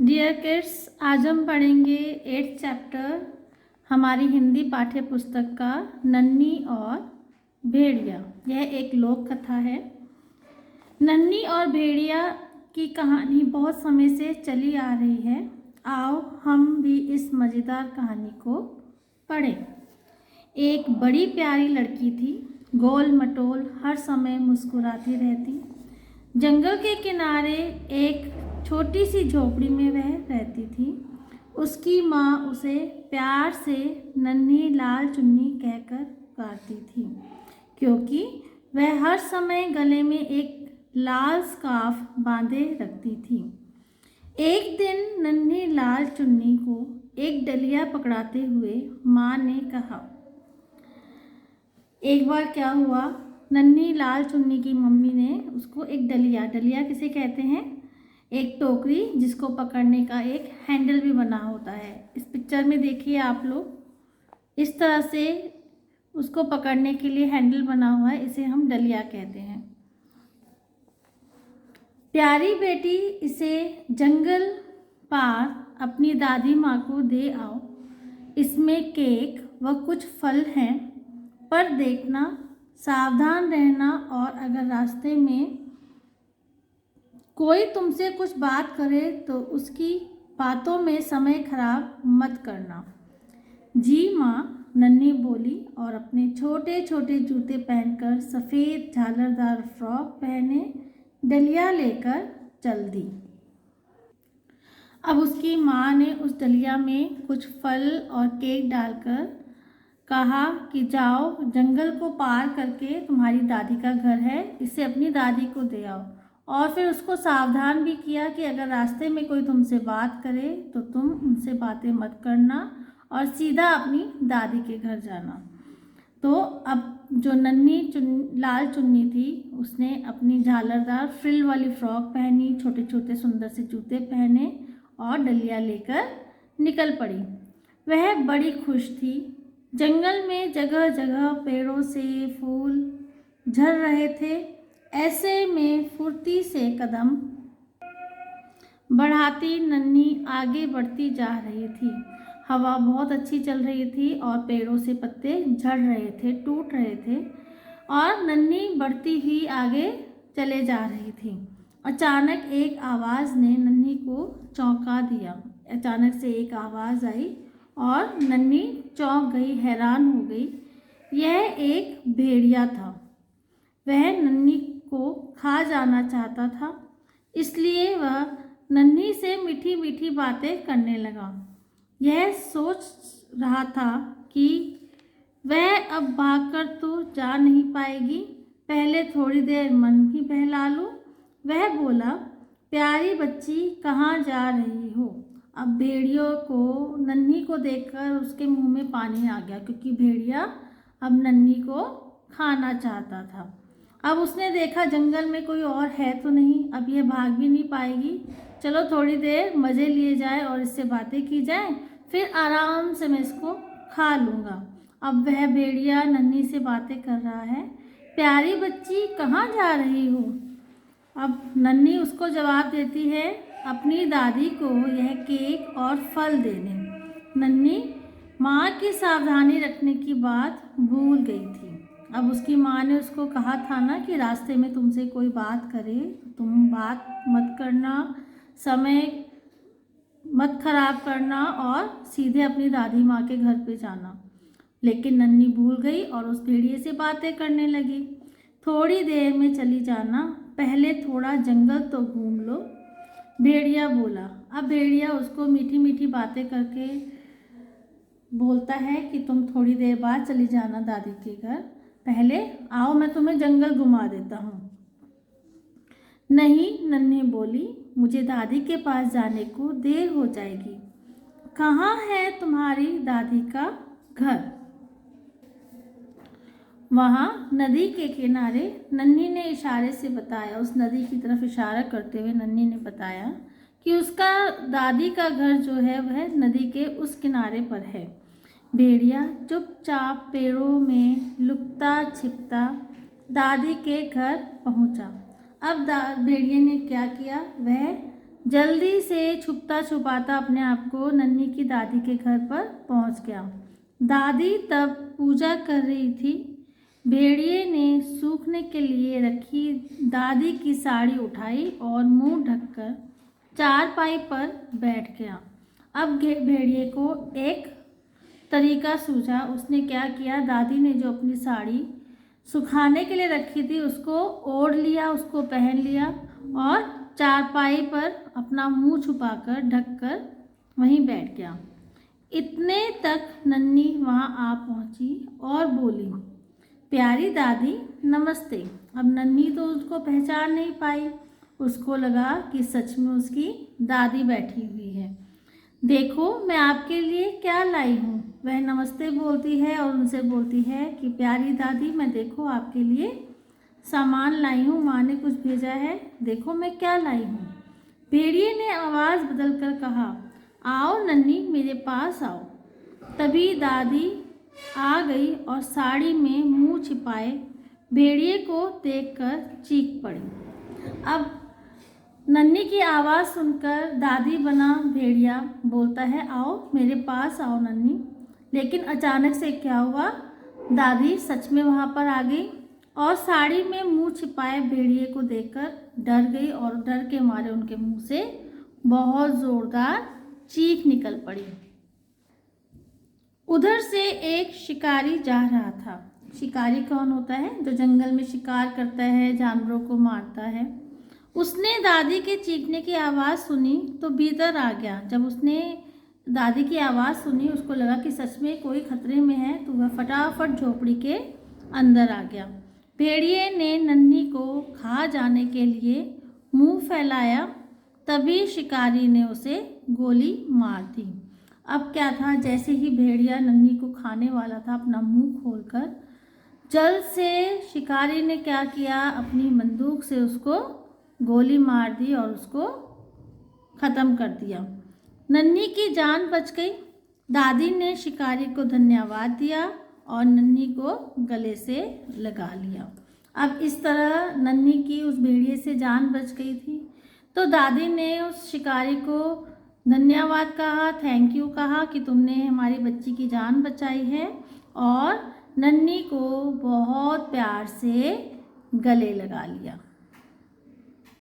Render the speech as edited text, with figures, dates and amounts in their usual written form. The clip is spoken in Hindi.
डियर किड्स, आज हम पढ़ेंगे 8th चैप्टर हमारी हिंदी पाठ्य पुस्तक का नन्ही और भेड़िया। यह एक लोक कथा है। नन्ही और भेड़िया की कहानी बहुत समय से चली आ रही है। आओ हम भी इस मज़ेदार कहानी को पढ़ें। एक बड़ी प्यारी लड़की थी, गोल मटोल, हर समय मुस्कुराती रहती। जंगल के किनारे एक छोटी सी झोपड़ी में वह रहती थी। उसकी माँ उसे प्यार से नन्ही लाल चुन्नी कहकर पुकारती थी, क्योंकि वह हर समय गले में एक लाल स्कार्फ बांधे रखती थी। एक दिन नन्ही लाल चुन्नी को एक डलिया पकड़ाते हुए माँ ने कहा। एक बार क्या हुआ, नन्ही लाल चुन्नी की मम्मी ने उसको एक डलिया किसे कहते हैं, एक टोकरी जिसको पकड़ने का एक हैंडल भी बना होता है। इस पिक्चर में देखिए आप लोग, इस तरह से उसको पकड़ने के लिए हैंडल बना हुआ है, इसे हम डलिया कहते हैं। प्यारी बेटी, इसे जंगल पार अपनी दादी माँ को दे आओ। इसमें केक व कुछ फल हैं, पर देखना, सावधान रहना, और अगर रास्ते में कोई तुमसे कुछ बात करे तो उसकी बातों में समय खराब मत करना। जी माँ, नन्ही बोली और अपने छोटे छोटे जूते पहनकर सफ़ेद झालरदार फ्रॉक पहने डलिया लेकर चल दी। अब उसकी माँ ने उस डलिया में कुछ फल और केक डालकर कहा कि जाओ, जंगल को पार करके तुम्हारी दादी का घर है, इसे अपनी दादी को दे आओ। और फिर उसको सावधान भी किया कि अगर रास्ते में कोई तुमसे बात करे तो तुम उनसे बातें मत करना और सीधा अपनी दादी के घर जाना। तो अब जो नन्ही लाल चुन्नी थी, उसने अपनी झालरदार फ्रिल वाली फ्रॉक पहनी, छोटे छोटे सुंदर से जूते पहने और डलिया लेकर निकल पड़ी। वह बड़ी खुश थी। जंगल में जगह जगह पेड़ों से फूल झड़ रहे थे। ऐसे में फुर्ती से कदम बढ़ाती नन्ही आगे बढ़ती जा रही थी। हवा बहुत अच्छी चल रही थी और पेड़ों से पत्ते झड़ रहे थे, टूट रहे थे, और नन्ही बढ़ती हुई आगे चले जा रही थी। अचानक एक आवाज़ ने नन्ही को चौंका दिया। अचानक से एक आवाज़ आई और नन्ही चौंक गई, हैरान हो गई। यह एक भेड़िया था। वह नन्ही को खा जाना चाहता था, इसलिए वह नन्ही से मीठी मीठी बातें करने लगा। यह सोच रहा था कि वह अब भागकर तो जा नहीं पाएगी, पहले थोड़ी देर मन ही बहला लूं। वह बोला, प्यारी बच्ची, कहाँ जा रही हो? अब भेड़ियों को नन्ही को देखकर उसके मुंह में पानी आ गया, क्योंकि भेड़िया अब नन्ही को खाना चाहता था। अब उसने देखा जंगल में कोई और है तो नहीं, अब यह भाग भी नहीं पाएगी। चलो थोड़ी देर मज़े लिए जाए और इससे बातें की जाए, फिर आराम से मैं इसको खा लूँगा। अब वह भेड़िया नन्ही से बातें कर रहा है। प्यारी बच्ची, कहाँ जा रही हो? अब नन्ही उसको जवाब देती है, अपनी दादी को यह केक और फल देने। नन्ही माँ की सावधानी रखने की बात भूल गई थी। अब उसकी माँ ने उसको कहा था ना कि रास्ते में तुमसे कोई बात करे तुम बात मत करना, समय मत खराब करना और सीधे अपनी दादी माँ के घर पे जाना। लेकिन नन्ही भूल गई और उस भेड़िए से बातें करने लगी। थोड़ी देर में चली जाना, पहले थोड़ा जंगल तो घूम लो, भेड़िया बोला। अब भेड़िया उसको मीठी मीठी बातें करके बोलता है कि तुम थोड़ी देर बाद चली जाना दादी के घर, पहले आओ मैं तुम्हें जंगल घुमा देता हूँ। नहीं, नन्ही बोली, मुझे दादी के पास जाने को देर हो जाएगी। कहाँ है तुम्हारी दादी का घर? वहाँ नदी के किनारे, नन्ही ने इशारे से बताया। उस नदी की तरफ इशारा करते हुए नन्ही ने बताया कि उसका दादी का घर जो है वह नदी के उस किनारे पर है। भेड़िया चुपचाप पेड़ों में लुकता छिपता दादी के घर पहुंचा। अब भेड़िए ने क्या किया, वह जल्दी से छुपता छुपाता अपने आप को नन्ही की दादी के घर पर पहुंच गया। दादी तब पूजा कर रही थी। भेड़िए ने सूखने के लिए रखी दादी की साड़ी उठाई और मुंह ढककर चारपाई पर बैठ गया। अब भेड़िए को एक तरीका सूझा। उसने क्या किया, दादी ने जो अपनी साड़ी सुखाने के लिए रखी थी उसको ओढ़ लिया, उसको पहन लिया और चारपाई पर अपना मुंह छुपाकर ढककर वहीं बैठ गया। इतने तक नन्ही वहां आ पहुंची और बोली, प्यारी दादी नमस्ते। अब नन्ही तो उसको पहचान नहीं पाई। उसको लगा कि सच में उसकी दादी बैठी हुई है। देखो मैं आपके लिए क्या लाई हूँ। वह नमस्ते बोलती है और उनसे बोलती है कि प्यारी दादी मैं देखो आपके लिए सामान लाई हूँ, माँ ने कुछ भेजा है, देखो मैं क्या लाई हूँ। भेड़िए ने आवाज़ बदल कर कहा, आओ नन्ही मेरे पास आओ। तभी दादी आ गई और साड़ी में मुंह छिपाए भेड़िए को देखकर चीख पड़ी। अब नन्ही की आवाज़ सुनकर दादी बना भेड़िया बोलता है, आओ मेरे पास आओ नन्ही। लेकिन अचानक से क्या हुआ, दादी सच में वहाँ पर आ गई और साड़ी में मुंह छिपाए भेड़िए को देखकर डर गई और डर के मारे उनके मुंह से बहुत ज़ोरदार चीख निकल पड़ी। उधर से एक शिकारी जा रहा था। शिकारी कौन होता है, जो जंगल में शिकार करता है, जानवरों को मारता है। उसने दादी के चीखने की आवाज़ सुनी तो भीतर आ गया। जब उसने दादी की आवाज़ सुनी उसको लगा कि सच में कोई खतरे में है, तो वह फटाफट झोपड़ी के अंदर आ गया। भेड़िए ने नन्ही को खा जाने के लिए मुंह फैलाया, तभी शिकारी ने उसे गोली मार दी। अब क्या था, जैसे ही भेड़िया नन्ही को खाने वाला था अपना मुंह खोलकर, जल्द से शिकारी ने क्या किया, अपनी बंदूक से उसको गोली मार दी और उसको ख़त्म कर दिया। नन्ही की जान बच गई। दादी ने शिकारी को धन्यवाद दिया और नन्ही को गले से लगा लिया। अब इस तरह नन्ही की उस भेड़िए से जान बच गई थी। तो दादी ने उस शिकारी को धन्यवाद कहा, थैंक यू कहा कि तुमने हमारी बच्ची की जान बचाई है, और नन्ही को बहुत प्यार से गले लगा लिया।